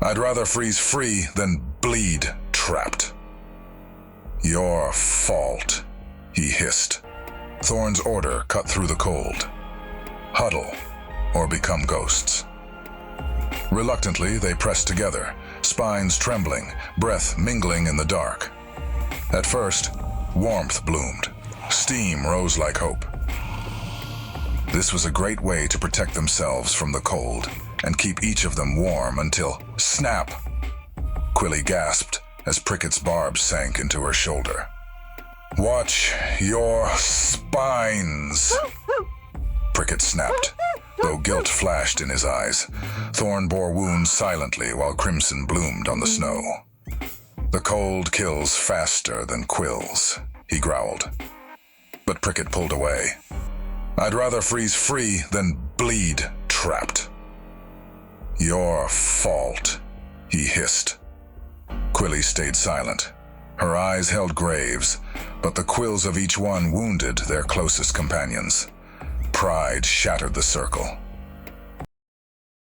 I'd rather freeze free than bleed trapped. Your fault, he hissed. Thorn's order cut through the cold. Huddle, or become ghosts. Reluctantly, they pressed together, spines trembling, breath mingling in the dark. At first, warmth bloomed. Steam rose like hope. This was a great way to protect themselves from the cold and keep each of them warm until snap! Quilly gasped as Pricket's barb sank into her shoulder. Watch your spines! Pricket snapped, though guilt flashed in his eyes. Thorn bore wounds silently while crimson bloomed on the snow. The cold kills faster than quills, he growled. But Pricket pulled away. I'd rather freeze free than bleed trapped. Your fault, he hissed. Quilly stayed silent. Her eyes held graves, but the quills of each one wounded their closest companions. Pride shattered the circle.